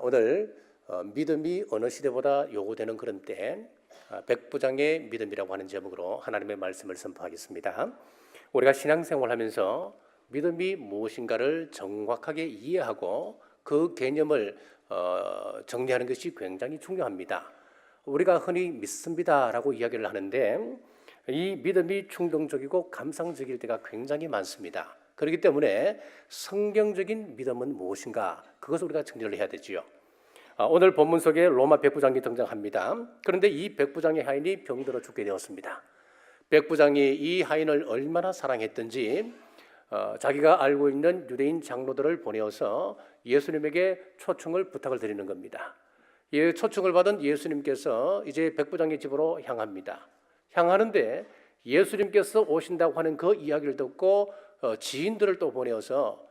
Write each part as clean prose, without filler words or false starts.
오늘 믿음이 어느 시대보다 요구되는 그런 때 백부장의 믿음이라고 하는 제목으로 하나님의 말씀을 선포하겠습니다. 우리가 신앙생활하면서 믿음이 무엇인가를 정확하게 이해하고 그 개념을 정리하는 것이 굉장히 중요합니다. 우리가 흔히 믿습니다라고 이야기를 하는데 이 믿음이 충동적이고 감상적일 때가 굉장히 많습니다. 그렇기 때문에 성경적인 믿음은 무엇인가, 그것을 우리가 정리를 해야 되지요. 오늘 본문 속에 로마 백부장이 등장합니다. 그런데 이 백부장의 하인이 병들어 죽게 되었습니다. 백부장이 이 하인을 얼마나 사랑했던지 자기가 알고 있는 유대인 장로들을 보내어서 예수님에게 초청을 부탁을 드리는 겁니다. 이 초청을 받은 예수님께서 이제 백부장의 집으로 향합니다. 향하는데 예수님께서 오신다고 하는 그 이야기를 듣고 지인들을 또 보내어서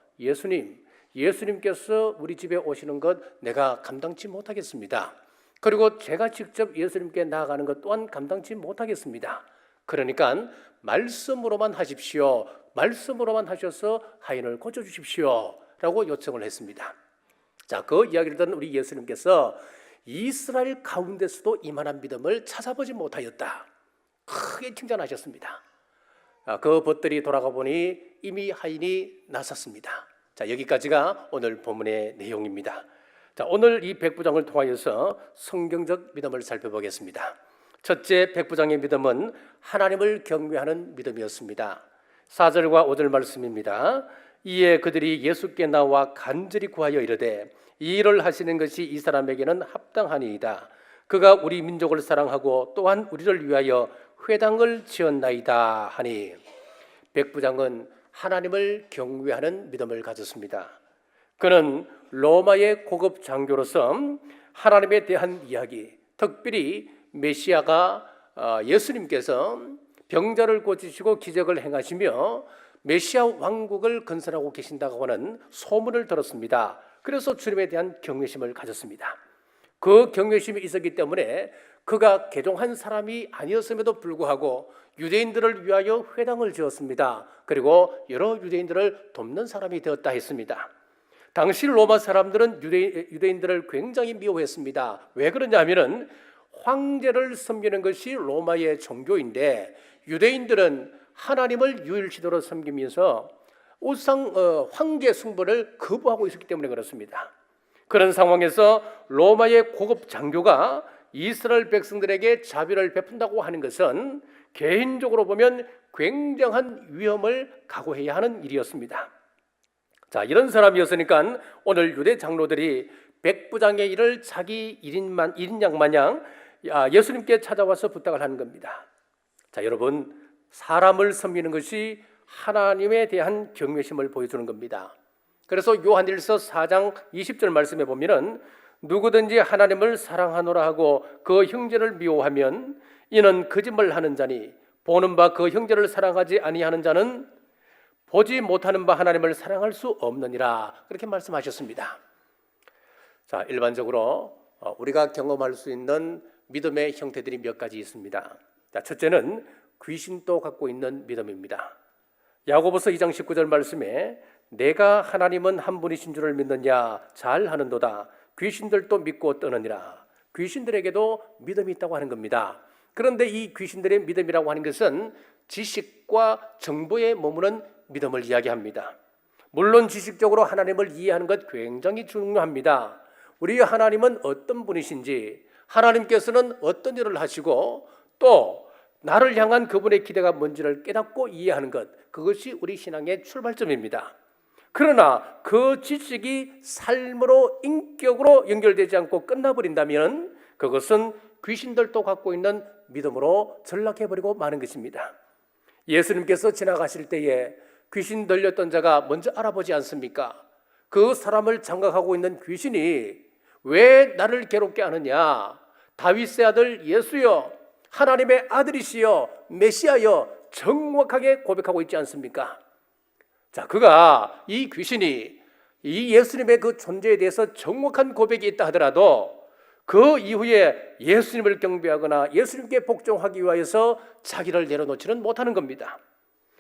예수님께서 우리 집에 오시는 것 내가 감당치 못하겠습니다. 그리고 제가 직접 예수님께 나아가는 것 또한 감당치 못하겠습니다. 그러니까 말씀으로만 하십시오. 말씀으로만 하셔서 하인을 고쳐주십시오 라고 요청을 했습니다. 자, 그 이야기를 듣는 우리 예수님께서 이스라엘 가운데서도 이만한 믿음을 찾아보지 못하였다, 크게 칭찬하셨습니다. 그 벗들이 돌아가 보니 이미 하인이 나섰습니다. 자, 여기까지가 오늘 본문의 내용입니다. 자, 오늘 이 백부장을 통하여서 성경적 믿음을 살펴보겠습니다. 첫째, 백부장의 믿음은 하나님을 경외하는 믿음이었습니다. 4절과 5절 말씀입니다. 이에 그들이 예수께 나와 간절히 구하여 이르되 이 일을 하시는 것이 이 사람에게는 합당하니이다. 그가 우리 민족을 사랑하고 또한 우리를 위하여 회당을 지었나이다 하니, 백부장은 하나님을 경외하는 믿음을 가졌습니다. 그는 로마의 고급 장교로서 하나님에 대한 이야기, 특별히 메시아가 예수님께서 병자를 고치시고 기적을 행하시며 메시아 왕국을 건설하고 계신다고 하는 소문을 들었습니다. 그래서 주님에 대한 경외심을 가졌습니다. 그 경외심이 있었기 때문에 그가 개종한 사람이 아니었음에도 불구하고 유대인들을 위하여 회당을 지었습니다. 그리고 여러 유대인들을 돕는 사람이 되었다 했습니다. 당시 로마 사람들은 유대인들을 굉장히 미워했습니다. 왜 그러냐면은 황제를 섬기는 것이 로마의 종교인데 유대인들은 하나님을 유일시도로 섬기면서 황제 숭배를 거부하고 있었기 때문에 그렇습니다. 그런 상황에서 로마의 고급 장교가 이스라엘 백성들에게 자비를 베푼다고 하는 것은 개인적으로 보면 굉장한 위험을 각오해야 하는 일이었습니다. 자, 이런 사람이었으니까 오늘 유대 장로들이 백부장의 일을 자기 일인양 마냥 예수님께 찾아와서 부탁을 하는 겁니다. 자, 여러분, 사람을 섬기는 것이 하나님에 대한 경외심을 보여주는 겁니다. 그래서 요한일서 4장 20절 말씀에 보면은 누구든지 하나님을 사랑하노라 하고 그 형제를 미워하면 이는 거짓말하는 자니 보는 바 그 형제를 사랑하지 아니하는 자는 보지 못하는 바 하나님을 사랑할 수 없느니라, 그렇게 말씀하셨습니다. 자, 일반적으로 우리가 경험할 수 있는 믿음의 형태들이 몇 가지 있습니다. 자, 첫째는 귀신도 갖고 있는 믿음입니다. 야고보서 2장 19절 말씀에 내가 하나님은 한 분이신 줄을 믿느냐 잘하는도다 귀신들도 믿고 떠느니라. 귀신들에게도 믿음이 있다고 하는 겁니다. 그런데 이 귀신들의 믿음이라고 하는 것은 지식과 정보에 머무는 믿음을 이야기합니다. 물론 지식적으로 하나님을 이해하는 것 굉장히 중요합니다. 우리 하나님은 어떤 분이신지, 하나님께서는 어떤 일을 하시고 또 나를 향한 그분의 기대가 뭔지를 깨닫고 이해하는 것, 그것이 우리 신앙의 출발점입니다. 그러나 그 지식이 삶으로, 인격으로 연결되지 않고 끝나버린다면 그것은 귀신들도 갖고 있는 믿음으로 전락해버리고 마는 것입니다. 예수님께서 지나가실 때에 귀신 들렸던 자가 먼저 알아보지 않습니까? 그 사람을 장악하고 있는 귀신이 왜 나를 괴롭게 하느냐, 다윗의 아들 예수여, 하나님의 아들이시여, 메시아여, 정확하게 고백하고 있지 않습니까? 자, 그가, 이 귀신이 이 예수님의 그 존재에 대해서 정확한 고백이 있다 하더라도 그 이후에 예수님을 경배하거나 예수님께 복종하기 위하여서 자기를 내려놓지는 못하는 겁니다.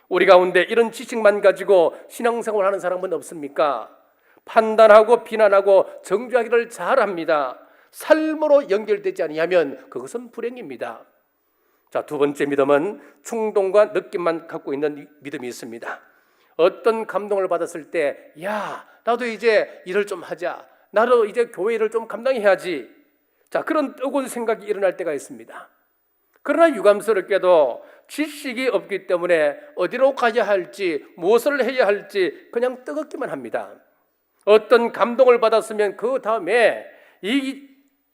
우리 가운데 이런 지식만 가지고 신앙생활하는 사람은 없습니까? 판단하고 비난하고 정죄하기를 잘합니다. 삶으로 연결되지 아니하면 그것은 불행입니다. 자, 두 번째 믿음은 충동과 느낌만 갖고 있는 믿음이 있습니다. 어떤 감동을 받았을 때, 야, 나도 이제 일을 좀 하자. 나도 이제 교회 일을 좀 감당해야지. 자, 그런 뜨거운 생각이 일어날 때가 있습니다. 그러나 유감스럽게도 지식이 없기 때문에 어디로 가야 할지, 무엇을 해야 할지 그냥 뜨겁기만 합니다. 어떤 감동을 받았으면 그 다음에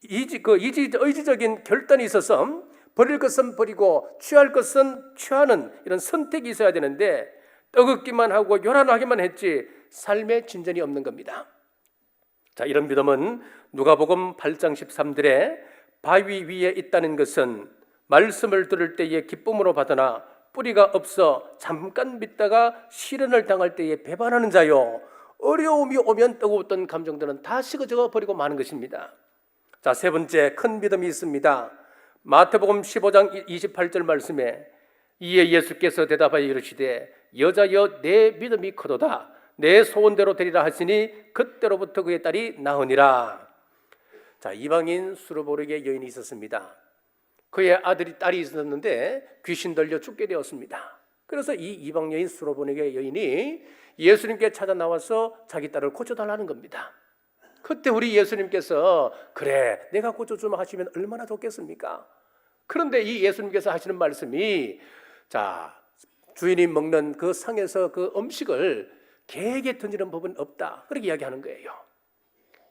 의지적인 결단이 있어서 버릴 것은 버리고 취할 것은 취하는 이런 선택이 있어야 되는데 떠긋기만 하고 요란하기만 했지 삶의 진전이 없는 겁니다. 자, 이런 믿음은 누가복음 8장 13절에 바위 위에 있다는 것은 말씀을 들을 때에 기쁨으로 받으나 뿌리가 없어 잠깐 믿다가 시련을 당할 때에 배반하는 자요, 어려움이 오면 뜨거웠던 감정들은 다 식어져 버리고 마는 것입니다. 자, 세 번째 큰 믿음이 있습니다. 마태복음 15장 28절 말씀에 이에 예수께서 대답하여 이르시되 여자여 내 믿음이 크도다 내 소원대로 되리라 하시니 그때로부터 그의 딸이 나으니라. 자, 이방인 수르보르게 여인이 있었습니다. 그의 딸이 있었는데 귀신 들려 죽게 되었습니다. 그래서 이 이방 여인 수르보르게 여인이 예수님께 찾아 나와서 자기 딸을 고쳐달라는 겁니다. 그때 우리 예수님께서 그래 내가 고쳐주면 하시면 얼마나 좋겠습니까? 그런데 이 예수님께서 하시는 말씀이, 자, 주인이 먹는 그 상에서 그 음식을 개에게 던지는 법은 없다, 그렇게 이야기하는 거예요.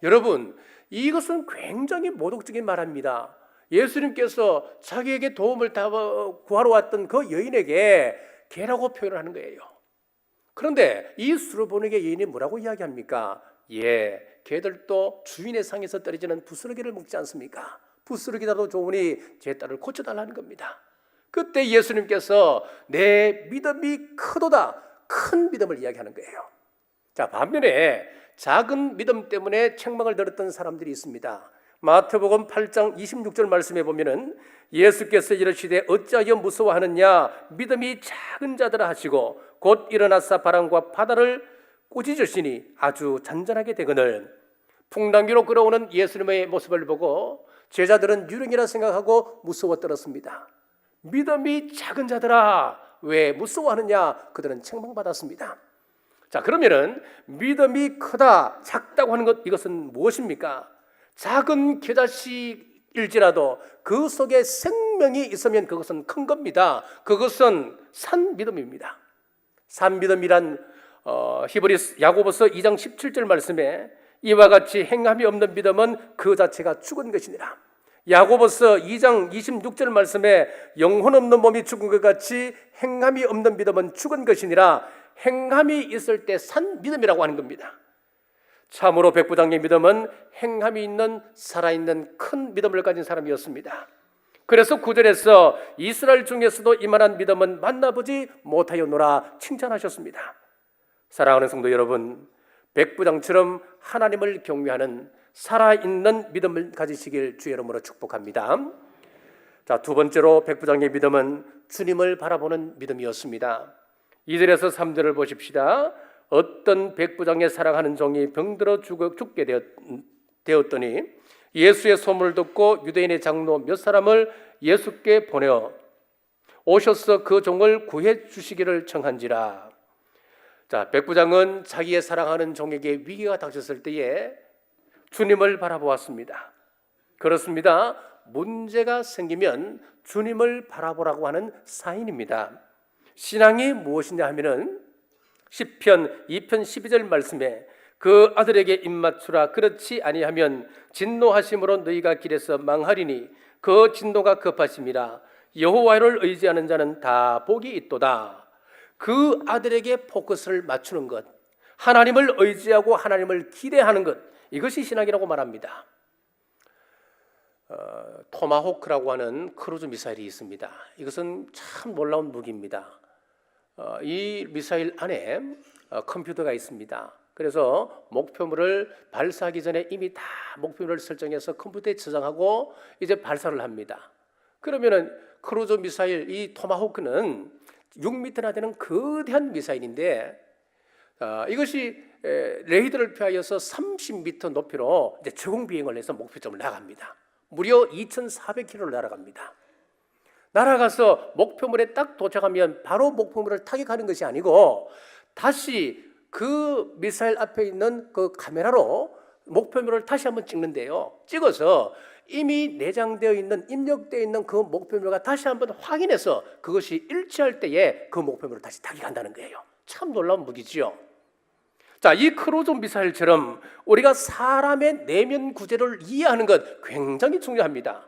여러분, 이것은 굉장히 모독적인 말입니다. 예수님께서 자기에게 도움을 구하러 왔던 그 여인에게 개라고 표현을 하는 거예요. 그런데 이 수르보르게 여인이 뭐라고 이야기합니까? 예, 개들도 주인의 상에서 떨어지는 부스러기를 먹지 않습니까? 부스러기라도 좋으니 제 딸을 고쳐달라는 겁니다. 그때 예수님께서 내 믿음이 크도다, 큰 믿음을 이야기하는 거예요. 자, 반면에 작은 믿음 때문에 책망을 들었던 사람들이 있습니다. 마태복음 8장 26절 말씀에 보면은 예수께서 이르시되 어찌하여 무서워하느냐 믿음이 작은 자들아 하시고 곧 일어나사 바람과 바다를 꾸짖으시니 아주 잔잔하게 되거늘. 풍랑기로 끌어오는 예수님의 모습을 보고 제자들은 유령이라 생각하고 무서워 떨었습니다. 믿음이 작은 자들아 왜 무서워하느냐, 그들은 책망받았습니다. 자, 그러면은 믿음이 크다 작다고 하는 것, 이것은 무엇입니까? 작은 겨자씨일지라도 그 속에 생명이 있으면 그것은 큰 겁니다. 그것은 산 믿음입니다. 산 믿음이란 히브리서 야고보서 2장 17절 말씀에 이와 같이 행함이 없는 믿음은 그 자체가 죽은 것이니라. 야고보서 2장 26절 말씀에 영혼 없는 몸이 죽은 것 같이 행함이 없는 믿음은 죽은 것이니라. 행함이 있을 때 산 믿음이라고 하는 겁니다. 참으로 백부장의 믿음은 행함이 있는 살아있는 큰 믿음을 가진 사람이었습니다. 그래서 9절에서 이스라엘 중에서도 이만한 믿음은 만나보지 못하였노라 칭찬하셨습니다. 사랑하는 성도 여러분, 백부장처럼 하나님을 경외하는 살아있는 믿음을 가지시길 주의 이름으로 축복합니다. 자, 두 번째로 백부장의 믿음은 주님을 바라보는 믿음이었습니다. 2절에서 3절을 보십시다. 어떤 백부장의 사랑하는 종이 병들어 죽게 되었더니 예수의 소문을 듣고 유대인의 장로 몇 사람을 예수께 보내어 오셔서 그 종을 구해 주시기를 청한지라. 자, 백부장은 자기의 사랑하는 종에게 위기가 닥쳤을 때에 주님을 바라보았습니다. 그렇습니다. 문제가 생기면 주님을 바라보라고 하는 사인입니다. 신앙이 무엇이냐 하면은 시편 2편 12절 말씀에 그 아들에게 입맞추라 그렇지 아니하면 진노하심으로 너희가 길에서 망하리니 그 진노가 급하심이라. 여호와를 의지하는 자는 다 복이 있도다. 그 아들에게 포커스를 맞추는 것, 하나님을 의지하고 하나님을 기대하는 것, 이것이 신앙이라고 말합니다. 토마호크라고 하는 크루즈 미사일이 있습니다. 이것은 참 놀라운 무기입니다. 이 미사일 안에 컴퓨터가 있습니다. 그래서 목표물을 발사하기 전에 이미 다 목표물을 설정해서 컴퓨터에 저장하고 이제 발사를 합니다. 그러면은 크루즈 미사일 이 토마호크는 6m나 되는 거대한 미사일인데 이것이 레이더를 피하여서 30m 높이로 이제 저공 비행을 해서 목표점을 날아갑니다. 무려 2,400km를 날아갑니다. 날아가서 목표물에 딱 도착하면 바로 목표물을 타격하는 것이 아니고 다시 그 미사일 앞에 있는 그 카메라로 목표물을 다시 한번 찍는데요. 찍어서 이미 내장되어 있는, 입력되어 있는 그 목표물과 다시 한번 확인해서 그것이 일치할 때에 그 목표물을 다시 타격한다는 거예요. 참 놀라운 무기지요. 자, 이 크루즈 미사일처럼 우리가 사람의 내면 구조를 이해하는 것 굉장히 중요합니다.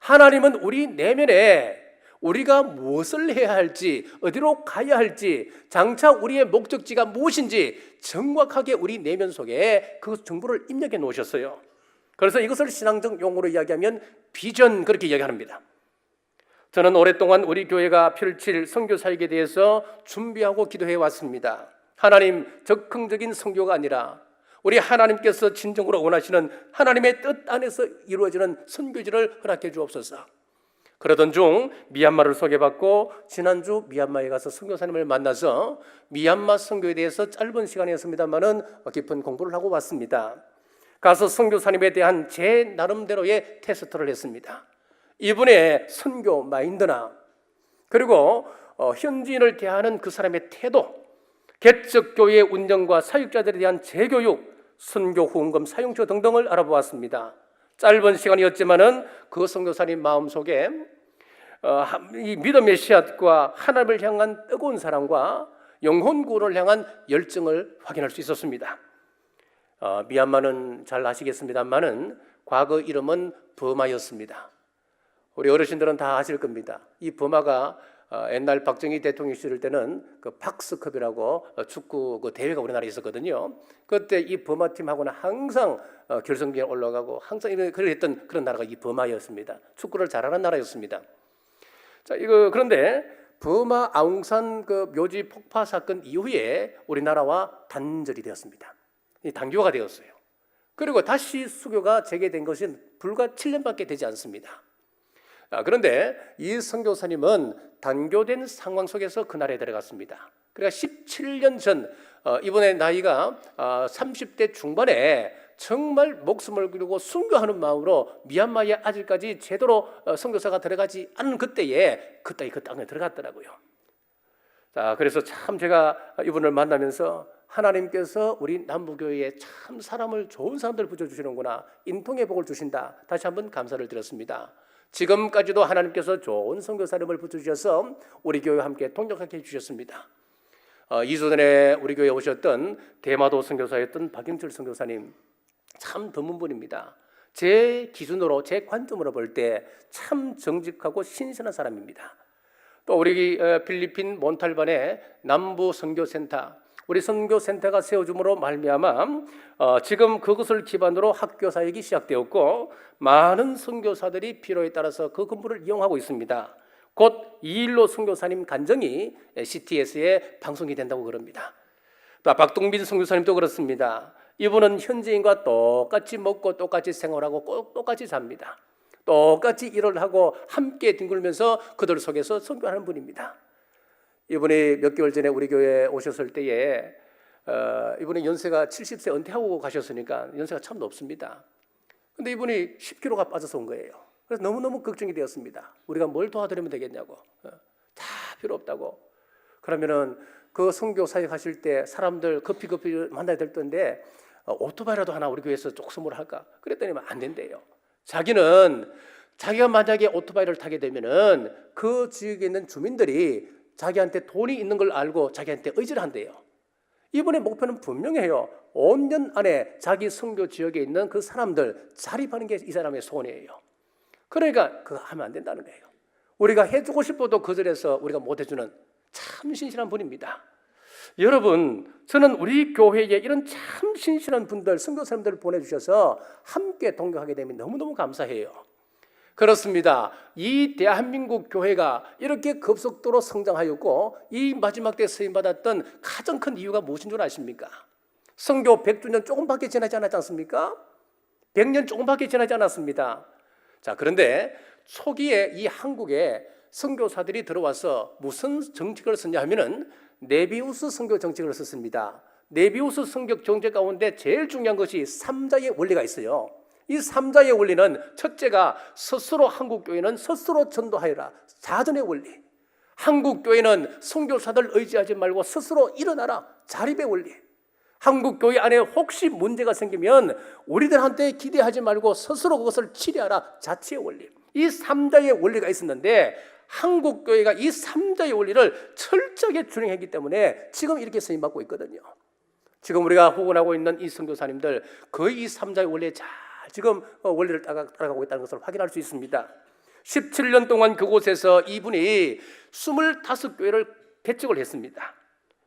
하나님은 우리 내면에 우리가 무엇을 해야 할지, 어디로 가야 할지, 장차 우리의 목적지가 무엇인지 정확하게 우리 내면 속에 그 정보를 입력해 놓으셨어요. 그래서 이것을 신앙적 용어로 이야기하면 비전, 그렇게 이야기합니다. 저는 오랫동안 우리 교회가 펼칠 선교 사역에 대해서 준비하고 기도해 왔습니다. 하나님, 적극적인 선교가 아니라 우리 하나님께서 진정으로 원하시는 하나님의 뜻 안에서 이루어지는 선교지를 허락해 주옵소서. 그러던 중 미얀마를 소개받고 지난주 미얀마에 가서 선교사님을 만나서 미얀마 선교에 대해서 짧은 시간이었습니다만은 깊은 공부를 하고 왔습니다. 가서 선교사님에 대한 제 나름대로의 테스트를 했습니다. 이분의 선교 마인드나 그리고 현지인을 대하는 그 사람의 태도, 개척교회 운영과 사역자들에 대한 재교육, 선교 후원금 사용처 등등을 알아보았습니다. 짧은 시간이었지만은 그 선교사님 마음속에 이 믿음의 씨앗과 하나님을 향한 뜨거운 사랑과 영혼 구원을 향한 열정을 확인할 수 있었습니다. 미얀마는 잘 아시겠습니다만은 과거 이름은 버마였습니다. 우리 어르신들은 다 아실 겁니다. 이 버마가 옛날 박정희 대통령 시절 때는 그 박스컵이라고 축구 그 대회가 우리나라에 있었거든요. 그때 이 버마 팀하고는 항상 결승전에 올라가고 항상 이런 했던 그런 나라가 이 버마였습니다. 축구를 잘하는 나라였습니다. 자, 그런데 버마 아웅산 그 묘지 폭파 사건 이후에 우리나라와 단절이 되었습니다. 단교가 되었어요. 그리고 다시 수교가 재개된 것은 불과 7년밖에 되지 않습니다. 그런데 이 선교사님은 단교된 상황 속에서 그날에 들어갔습니다. 그러니까 17년 전 이번에 나이가 30대 중반에 정말 목숨을 걸고 순교하는 마음으로 미얀마에 아직까지 제대로 선교사가 들어가지 않은 그때에 그 땅에 들어갔더라고요. 자, 그래서 참 제가 이분을 만나면서 하나님께서 우리 남부교회에 참 사람을 좋은 사람들 붙여주시는구나, 인통의 복을 주신다, 다시 한번 감사를 드렸습니다. 지금까지도 하나님께서 좋은 선교사님을 붙여주셔서 우리 교회와 함께 동역하게 해주셨습니다. 2주 전에 우리 교회에 오셨던 대마도 선교사였던 박영철 선교사님, 참 드문 분입니다. 제 기준으로, 제 관점으로 볼 때 참 정직하고 신선한 사람입니다. 또 우리 필리핀 몬탈반의 남부 선교센터, 우리 선교센터가 세워줌으로 말미암아 지금 그것을 기반으로 학교 사역이 시작되었고 많은 선교사들이 필요에 따라서 그 건물을 이용하고 있습니다. 곧 2일로 선교사님 간정이 CTS에 방송이 된다고 그럽니다. 또 박동빈 선교사님도 그렇습니다. 이분은 현지인과 똑같이 먹고 똑같이 생활하고 꼭 똑같이 삽니다. 똑같이 일을 하고 함께 뒹굴면서 그들 속에서 선교하는 분입니다. 이분이 몇 개월 전에 우리 교회에 오셨을 때에 이분이 연세가 70세 은퇴하고 가셨으니까 연세가 참 높습니다. 그런데 이분이 10kg가 빠져서 온 거예요. 그래서 너무너무 걱정이 되었습니다. 우리가 뭘 도와드리면 되겠냐고. 다 필요 없다고. 그러면은 그 선교 사역하실 때 사람들 급히 만나야 될 텐데 오토바이라도 하나 우리 교회에서 쪽 선물할까? 그랬더니 안 된대요. 자기가 만약에 오토바이를 타게 되면은 그 지역에 있는 주민들이 자기한테 돈이 있는 걸 알고 자기한테 의지를 한대요. 이분의 목표는 분명해요. 5년 안에 자기 선교 지역에 있는 그 사람들 자립하는 게 이 사람의 소원이에요. 그러니까 그거 하면 안 된다는 거예요. 우리가 해주고 싶어도 거절해서 우리가 못 해주는 참 신실한 분입니다. 여러분, 저는 우리 교회에 이런 참 신실한 분들, 선교사님들을 보내주셔서 함께 동역하게 되면 너무너무 감사해요. 그렇습니다. 이 대한민국 교회가 이렇게 급속도로 성장하였고 이 마지막 때 쓰임받았던 가장 큰 이유가 무엇인 줄 아십니까? 선교 100주년 조금밖에 지나지 않았지 않습니까? 100년 조금밖에 지나지 않았습니다. 자, 그런데 초기에 이 한국에 선교사들이 들어와서 무슨 정책을 썼냐 하면은 네비우스 선교 정책을 썼습니다. 네비우스 성격 정제 가운데 제일 중요한 것이 삼자의 원리가 있어요. 이 삼자의 원리는 첫째가 스스로 한국교회는 스스로 전도하여라, 자전의 원리. 한국교회는 선교사들 의지하지 말고 스스로 일어나라, 자립의 원리. 한국교회 안에 혹시 문제가 생기면 우리들한테 기대하지 말고 스스로 그것을 치료하라, 자치의 원리. 이 삼자의 원리가 있었는데 한국교회가 이 삼자의 원리를 철저하게 준행했기 때문에 지금 이렇게 쓰임받고 있거든요. 지금 우리가 후원하고 있는 이 선교사님들 거의 이 삼자의 원리에 잘 지금 원리를 따라가고 있다는 것을 확인할 수 있습니다. 17년 동안 그곳에서 이분이 25교회를 개척을 했습니다.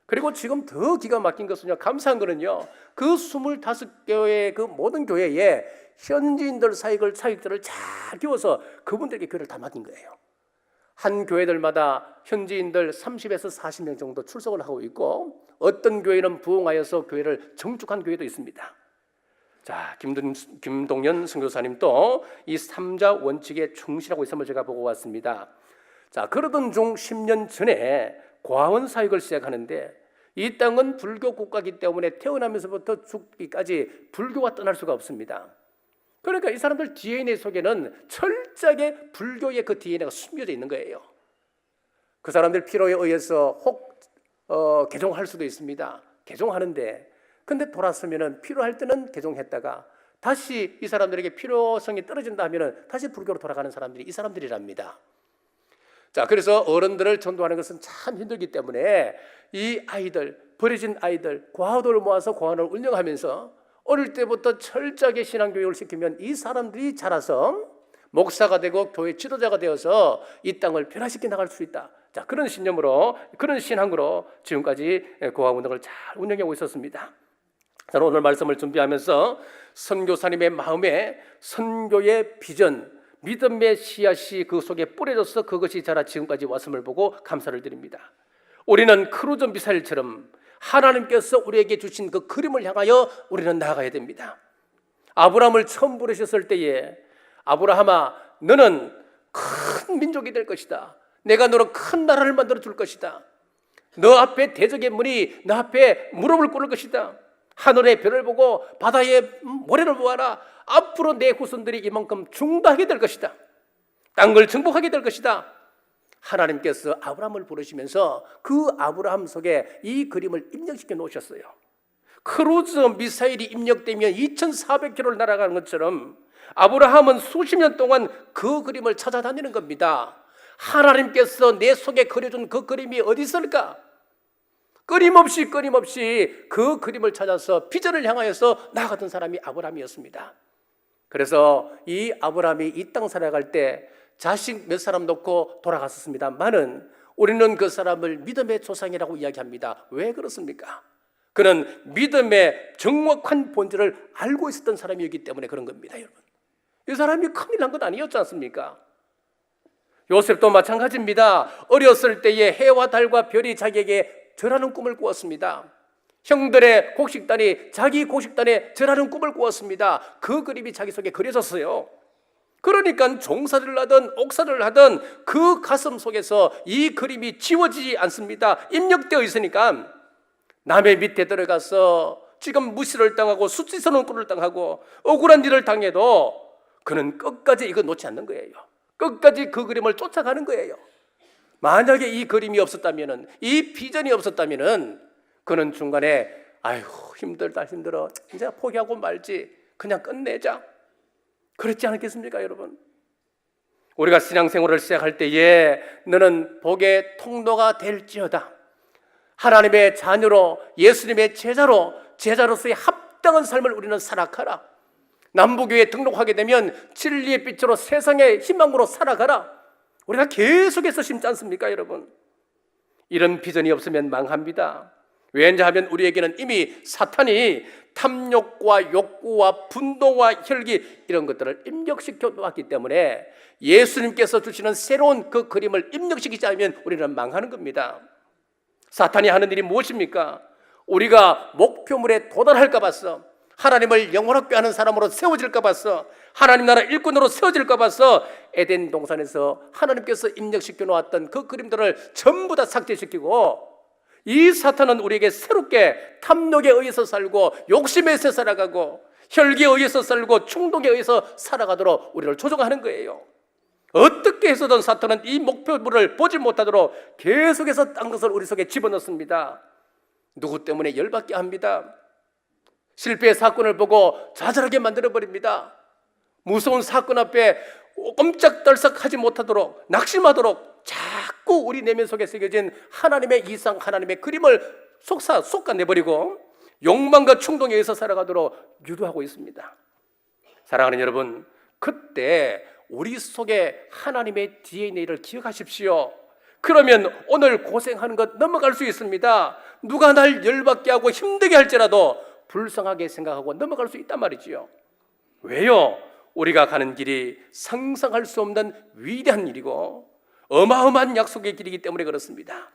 그리고 지금 더 기가 막힌 것은요, 감사한 거는요, 그 25교회 그 모든 교회에 현지인들 사역들을 잘 키워서 그분들에게 교회를 다 맡긴 거예요. 한 교회들마다 현지인들 30에서 40명 정도 출석을 하고 있고 어떤 교회는 부흥하여서 교회를 정축한 교회도 있습니다. 자, 김동연 선교사님도 이 삼자 원칙에 충실하고 있음을 제가 보고 왔습니다. 자, 그러던 중 10년 전에 과원 사역을 시작하는데 이 땅은 불교 국가이기 때문에 태어나면서부터 죽기까지 불교가 떠날 수가 없습니다. 그러니까 이 사람들 DNA 속에는 철저하게 불교의 그 DNA가 숨겨져 있는 거예요. 그 사람들 필요에 의해서 혹 개종할 수도 있습니다. 개종하는데 근데 돌았으면은 필요할 때는 개종했다가 다시 이 사람들에게 필요성이 떨어진다 하면은 다시 불교로 돌아가는 사람들이 이 사람들이랍니다. 자, 그래서 어른들을 전도하는 것은 참 힘들기 때문에 이 아이들, 버려진 아이들, 과도를 모아서 과원을 운영하면서 어릴 때부터 철저하게 신앙교육을 시키면 이 사람들이 자라서 목사가 되고 교회 지도자가 되어서 이 땅을 변화시켜 나갈 수 있다. 자, 그런 신념으로, 그런 신앙으로 지금까지 고아운동을 잘 운영하고 있었습니다. 저는 오늘 말씀을 준비하면서 선교사님의 마음에 선교의 비전, 믿음의 씨앗이 그 속에 뿌려져서 그것이 자라 지금까지 왔음을 보고 감사를 드립니다. 우리는 크루즈 미사일처럼 하나님께서 우리에게 주신 그 그림을 향하여 우리는 나아가야 됩니다. 아브라함을 처음 부르셨을 때에 아브라함아, 너는 큰 민족이 될 것이다. 내가 너로 큰 나라를 만들어 줄 것이다. 너 앞에 대적의 문이 너 앞에 무릎을 꿇을 것이다. 하늘의 별을 보고 바다의 모래를 보아라. 앞으로 내 후손들이 이만큼 중다하게 될 것이다. 땅을 정복하게 될 것이다. 하나님께서 아브라함을 부르시면서 그 아브라함 속에 이 그림을 입력시켜 놓으셨어요. 크루즈 미사일이 입력되면 2400km를 날아가는 것처럼 아브라함은 수십 년 동안 그 그림을 찾아다니는 겁니다. 하나님께서 내 속에 그려준 그 그림이 어디 있을까? 끊임없이 그 그림을 찾아서 비전을 향하여서 나아가던 사람이 아브라함이었습니다. 그래서 이 아브라함이 이 땅 살아갈 때 자식 몇 사람 놓고 돌아갔었습니다만은 우리는 그 사람을 믿음의 조상이라고 이야기합니다. 왜 그렇습니까? 그는 믿음의 정확한 본질을 알고 있었던 사람이었기 때문에 그런 겁니다, 여러분. 이 사람이 큰일 난 건 아니었지 않습니까? 요셉도 마찬가지입니다. 어렸을 때에 해와 달과 별이 자기에게 절하는 꿈을 꾸었습니다. 형들의 곡식단이 자기 곡식단에 절하는 꿈을 꾸었습니다. 그 그림이 자기 속에 그려졌어요. 그러니까 종살이를 하든 옥살이를 하든 그 가슴 속에서 이 그림이 지워지지 않습니다. 입력되어 있으니까 남의 밑에 들어가서 지금 무시를 당하고 수치스러운 꼴을 당하고 억울한 일을 당해도 그는 끝까지 이거 놓지 않는 거예요. 끝까지 그 그림을 쫓아가는 거예요. 만약에 이 그림이 없었다면은, 이 비전이 없었다면은 그는 중간에 아이고 힘들다 힘들어 이제 포기하고 말지 그냥 끝내자 그랬지 않겠습니까, 여러분? 우리가 신앙생활을 시작할 때에 너는 복의 통로가 될지어다. 하나님의 자녀로 예수님의 제자로서의 합당한 삶을 우리는 살아가라. 남부교회에 등록하게 되면 진리의 빛으로 세상의 희망으로 살아가라. 우리가 계속해서 심지 않습니까, 여러분? 이런 비전이 없으면 망합니다. 왜냐하면 우리에게는 이미 사탄이 탐욕과 욕구와 분노와 혈기 이런 것들을 입력시켜 놓았기 때문에 예수님께서 주시는 새로운 그 그림을 입력시키지 않으면 우리는 망하는 겁니다. 사탄이 하는 일이 무엇입니까? 우리가 목표물에 도달할까 봐서, 하나님을 영원하게 하는 사람으로 세워질까 봐서, 하나님 나라 일꾼으로 세워질까 봐서 에덴 동산에서 하나님께서 입력시켜 놓았던 그 그림들을 전부 다 삭제시키고 이 사탄은 우리에게 새롭게 탐욕에 의해서 살고 욕심에 의해서 살아가고 혈기에 의해서 살고 충동에 의해서 살아가도록 우리를 조종하는 거예요. 어떻게 해서든 사탄은 이 목표물을 보지 못하도록 계속해서 딴 것을 우리 속에 집어넣습니다. 누구 때문에 열받게 합니다. 실패의 사건을 보고 좌절하게 만들어버립니다. 무서운 사건 앞에 꼼짝달싹하지 못하도록 낙심하도록 자꾸 우리 내면 속에 새겨진 하나님의 이상, 하나님의 그림을 쏟아내버리고 욕망과 충동에 의해서 살아가도록 유도하고 있습니다. 사랑하는 여러분, 그때 우리 속에 하나님의 DNA를 기억하십시오. 그러면 오늘 고생하는 것 넘어갈 수 있습니다. 누가 날 열받게 하고 힘들게 할지라도 불쌍하게 생각하고 넘어갈 수 있단 말이지요. 왜요? 우리가 가는 길이 상상할 수 없는 위대한 일이고 어마어마한 약속의 길이기 때문에 그렇습니다.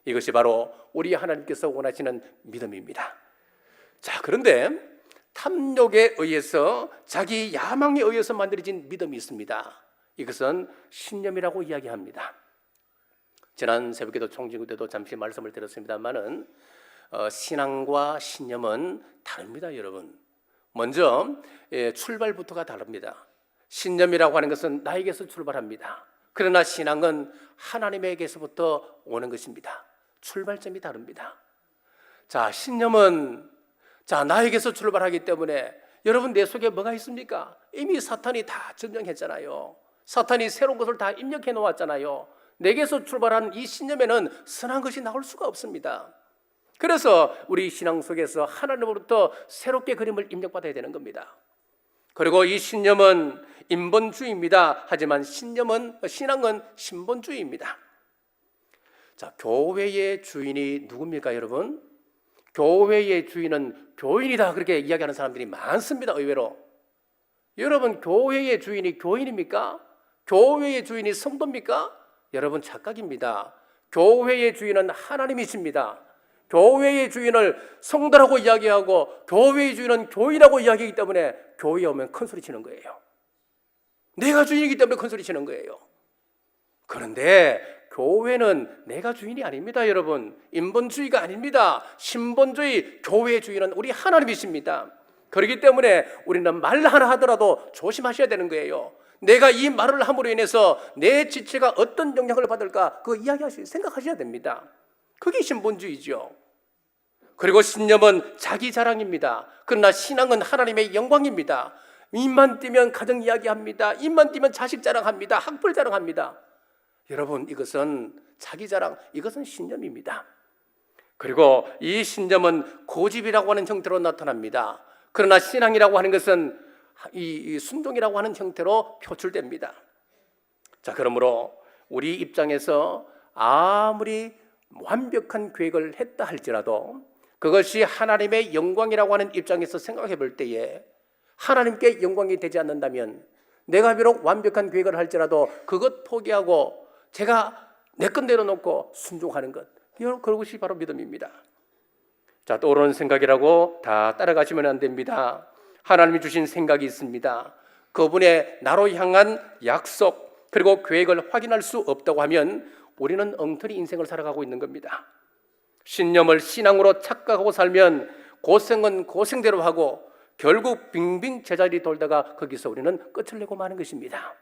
이것이 바로 우리 하나님께서 원하시는 믿음입니다. 자, 그런데 탐욕에 의해서 자기 야망에 의해서 만들어진 믿음이 있습니다. 이것은 신념이라고 이야기합니다. 지난 새벽기도 총진구 때도 잠시 말씀을 드렸습니다만은 신앙과 신념은 다릅니다, 여러분. 먼저 출발부터가 다릅니다. 신념이라고 하는 것은 나에게서 출발합니다. 그러나 신앙은 하나님에게서부터 오는 것입니다. 출발점이 다릅니다. 자, 신념은 나에게서 출발하기 때문에 여러분 내 속에 뭐가 있습니까? 이미 사탄이 다 점령했잖아요. 사탄이 새로운 것을 다 입력해 놓았잖아요. 내게서 출발한 이 신념에는 선한 것이 나올 수가 없습니다. 그래서 우리 신앙 속에서 하나님으로부터 새롭게 그림을 입력받아야 되는 겁니다. 그리고 이 신념은 인본주의입니다. 하지만 신앙은 신본주의입니다. 자, 교회의 주인이 누굽니까, 여러분? 교회의 주인은 교인이다, 그렇게 이야기하는 사람들이 많습니다, 의외로. 여러분, 교회의 주인이 교인입니까? 교회의 주인이 성도입니까? 여러분, 착각입니다. 교회의 주인은 하나님이십니다. 교회의 주인을 성도라고 이야기하고 교회의 주인은 교인이라고 이야기하기 때문에 교회에 오면 큰 소리 치는 거예요. 내가 주인이기 때문에 큰 소리 치는 거예요. 그런데 교회는 내가 주인이 아닙니다, 여러분. 인본주의가 아닙니다. 신본주의, 교회의 주인은 우리 하나님이십니다. 그렇기 때문에 우리는 말 하나 하더라도 조심하셔야 되는 거예요. 내가 이 말을 함으로 인해서 내 지체가 어떤 영향을 받을까, 그거 생각하셔야 됩니다. 그게 신본주의죠. 그리고 신념은 자기 자랑입니다. 그러나 신앙은 하나님의 영광입니다. 입만 띄면 가정 이야기합니다. 입만 띄면 자식 자랑합니다. 학벌 자랑합니다. 여러분, 이것은 자기 자랑, 이것은 신념입니다. 그리고 이 신념은 고집이라고 하는 형태로 나타납니다. 그러나 신앙이라고 하는 것은 이 순종이라고 하는 형태로 표출됩니다. 자, 그러므로 우리 입장에서 아무리 완벽한 계획을 했다 할지라도 그것이 하나님의 영광이라고 하는 입장에서 생각해 볼 때에 하나님께 영광이 되지 않는다면 내가 비록 완벽한 계획을 할지라도 그것 포기하고 제가 내 것 내려놓고 순종하는 것, 그것이 바로 믿음입니다. 자, 떠오르는 생각이라고 다 따라가시면 안 됩니다. 하나님이 주신 생각이 있습니다. 그분의 나로 향한 약속 그리고 계획을 확인할 수 없다고 하면 우리는 엉터리 인생을 살아가고 있는 겁니다. 신념을 신앙으로 착각하고 살면 고생은 고생대로 하고 결국 빙빙 제자리 돌다가 거기서 우리는 끝을 내고 마는 것입니다.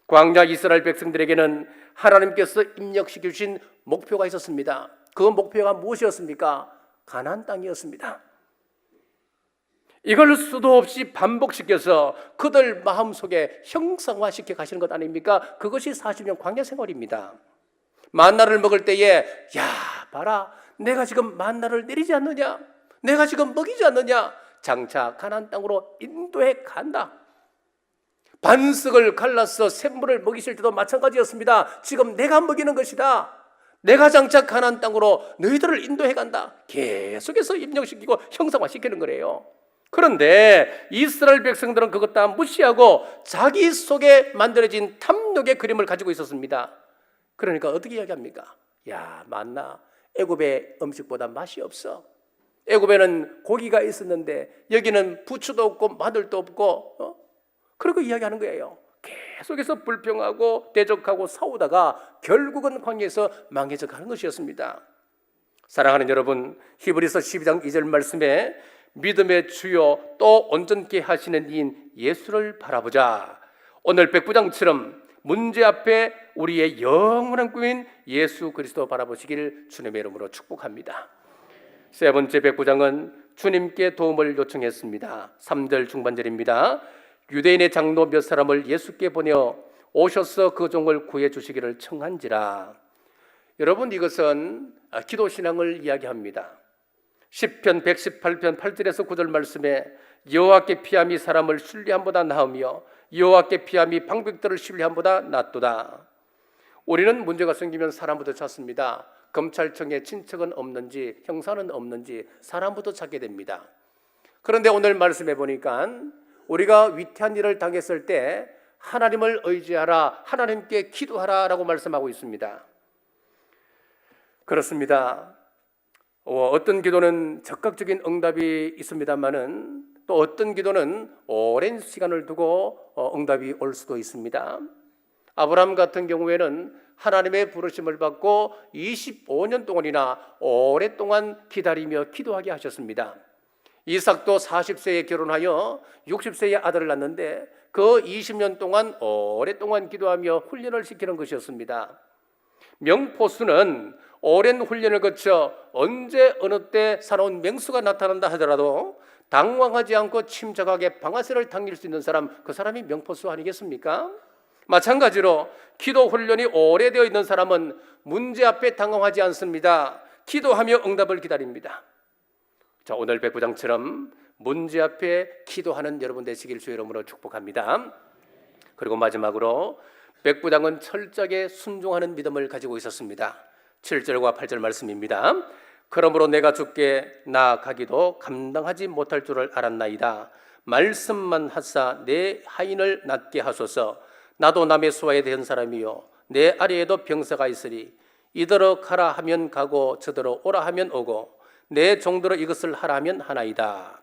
광야 이스라엘 백성들에게는 하나님께서 입력시켜 주신 목표가 있었습니다. 그 목표가 무엇이었습니까? 가나안 땅이었습니다. 이걸 수도 없이 반복시켜서 그들 마음속에 형상화시켜 가시는 것 아닙니까? 그것이 40년 광야 생활입니다. 만나를 먹을 때에 야, 봐라, 내가 지금 만나를 내리지 않느냐? 내가 지금 먹이지 않느냐? 장차 가나안 땅으로 인도해 간다. 반석을 갈라서 샘물을 먹이실 때도 마찬가지였습니다. 지금 내가 먹이는 것이다. 내가 장차 가나안 땅으로 너희들을 인도해 간다. 계속해서 입력시키고 형상화시키는 거래요. 그런데 이스라엘 백성들은 그것 다 무시하고 자기 속에 만들어진 탐욕의 그림을 가지고 있었습니다. 그러니까 어떻게 이야기합니까? 야, 만나 애굽의 음식보다 맛이 없어. 애굽에는 고기가 있었는데 여기는 부추도 없고 마늘도 없고 그러고 이야기하는 거예요. 계속해서 불평하고 대적하고 싸우다가 결국은 광야에서 망해져 가는 것이었습니다. 사랑하는 여러분, 히브리서 12장 2절 말씀에 믿음의 주요 또 온전케 하시는 이인 예수를 바라보자. 오늘 백부장처럼 문제 앞에 우리의 영원한 꿈인 예수 그리스도 바라보시길 주님의 이름으로 축복합니다. 세 번째 백부장은 주님께 도움을 요청했습니다. 3절 중반절입니다. 유대인의 장로 몇 사람을 예수께 보내어 오셔서 그 종을 구해 주시기를 청한지라. 여러분, 이것은 기도신앙을 이야기합니다. 시편 118편 8절에서 9절 말씀에 여호와께 피함이 사람을 신뢰함보다 나으며 여호와께 피함이 방백들을 신뢰함보다 낫도다. 우리는 문제가 생기면 사람부터 찾습니다. 검찰청에 친척은 없는지 형사는 없는지 사람부터 찾게 됩니다. 그런데 오늘 말씀해 보니까 우리가 위태한 일을 당했을 때 하나님을 의지하라, 하나님께 기도하라라고 말씀하고 있습니다. 그렇습니다. 어떤 기도는 적극적인 응답이 있습니다만은 또 어떤 기도는 오랜 시간을 두고 응답이 올 수도 있습니다. 아브라함 같은 경우에는 하나님의 부르심을 받고 25년 동안이나 오랫동안 기다리며 기도하게 하셨습니다. 이삭도 40세에 결혼하여 60세에 아들을 낳는데 그 20년 동안 오랫동안 기도하며 훈련을 시키는 것이었습니다. 명포수는 오랜 훈련을 거쳐 언제 어느 때 살아온 명수가 나타난다 하더라도 당황하지 않고 침착하게 방아쇠를 당길 수 있는 사람, 그 사람이 명포수 아니겠습니까? 마찬가지로 기도 훈련이 오래되어 있는 사람은 문제 앞에 당황하지 않습니다. 기도하며 응답을 기다립니다. 자, 오늘 백부장처럼 문제 앞에 기도하는 여러분 되시길 주의 이름으로 축복합니다. 그리고 마지막으로 백부장은 철저하게 순종하는 믿음을 가지고 있었습니다. 7절과 8절 말씀입니다. 그러므로 내가 주께 나아가기도 감당하지 못할 줄을 알았나이다. 말씀만 하사 내 하인을 낫게 하소서. 나도 남의 수하에 대한 사람이요 내 아래에도 병사가 있으리. 이더러 가라 하면 가고 저더러 오라 하면 오고 내 종대로 이것을 하라 하면 하나이다.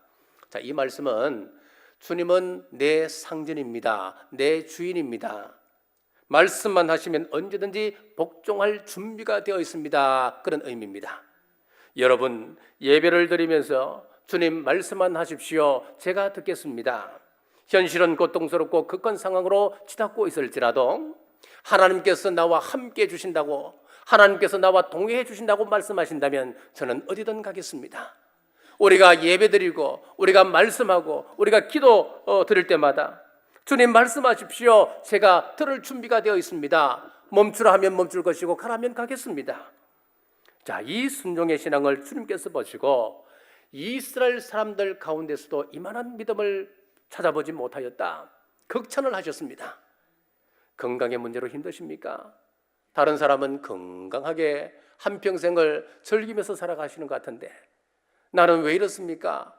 자, 이 말씀은 주님은 내 상전입니다. 내 주인입니다. 말씀만 하시면 언제든지 복종할 준비가 되어 있습니다. 그런 의미입니다. 여러분, 예배를 드리면서 주님 말씀만 하십시오. 제가 듣겠습니다. 현실은 고통스럽고 극한 상황으로 치닫고 있을지라도 하나님께서 나와 함께 해주신다고, 하나님께서 나와 동행해 주신다고 말씀하신다면 저는 어디든 가겠습니다. 우리가 예배드리고 우리가 말씀하고 우리가 기도 드릴 때마다 주님 말씀하십시오. 제가 들을 준비가 되어 있습니다. 멈추라 하면 멈출 것이고 가라 하면 가겠습니다. 자, 이 순종의 신앙을 주님께서 보시고 이스라엘 사람들 가운데서도 이만한 믿음을 찾아보지 못하였다. 극찬을 하셨습니다. 건강의 문제로 힘드십니까? 다른 사람은 건강하게 한평생을 즐기면서 살아가시는 것 같은데 나는 왜 이렇습니까?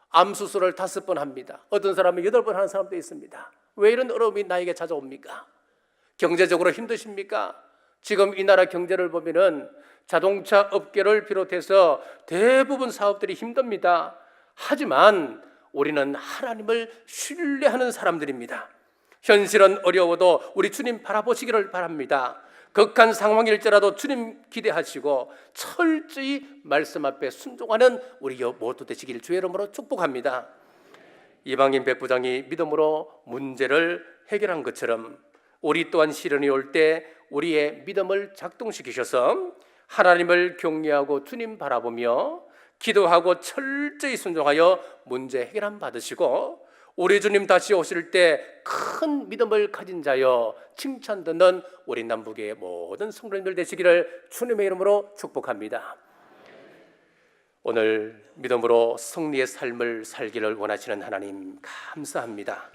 암 수술을 5번 합니다. 어떤 사람은 8번 하는 사람도 있습니다. 왜 이런 어려움이 나에게 찾아옵니까? 경제적으로 힘드십니까? 지금 이 나라 경제를 보면은 자동차 업계를 비롯해서 대부분 사업들이 힘듭니다. 하지만 우리는 하나님을 신뢰하는 사람들입니다. 현실은 어려워도 우리 주님 바라보시기를 바랍니다. 극한 상황일지라도 주님 기대하시고 철저히 말씀 앞에 순종하는 우리 모두 되시길 주의 이름으로 축복합니다. 이방인 백부장이 믿음으로 문제를 해결한 것처럼 우리 또한 시련이 올 때 우리의 믿음을 작동시키셔서 하나님을 경외하고 주님 바라보며 기도하고 철저히 순종하여 문제 해결함 받으시고 우리 주님 다시 오실 때 큰 믿음을 가진 자여 칭찬 듣는 우리 남북의 모든 성도님들 되시기를 주님의 이름으로 축복합니다. 오늘 믿음으로 승리의 삶을 살기를 원하시는 하나님 감사합니다.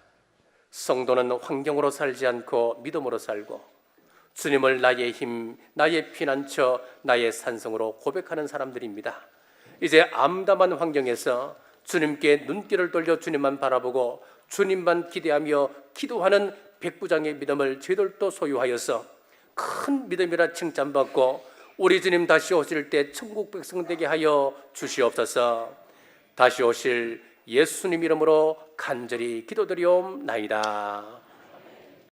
성도는 환경으로 살지 않고 믿음으로 살고 주님을 나의 힘, 나의 피난처, 나의 산성으로 고백하는 사람들입니다. 이제 암담한 환경에서 주님께 눈길을 돌려 주님만 바라보고 주님만 기대하며 기도하는 백부장의 믿음을 저희들도 소유하여서 큰 믿음이라 칭찬받고 우리 주님 다시 오실 때 천국 백성 되게 하여 주시옵소서. 다시 오실 예수님 이름으로 간절히 기도드리옵나이다.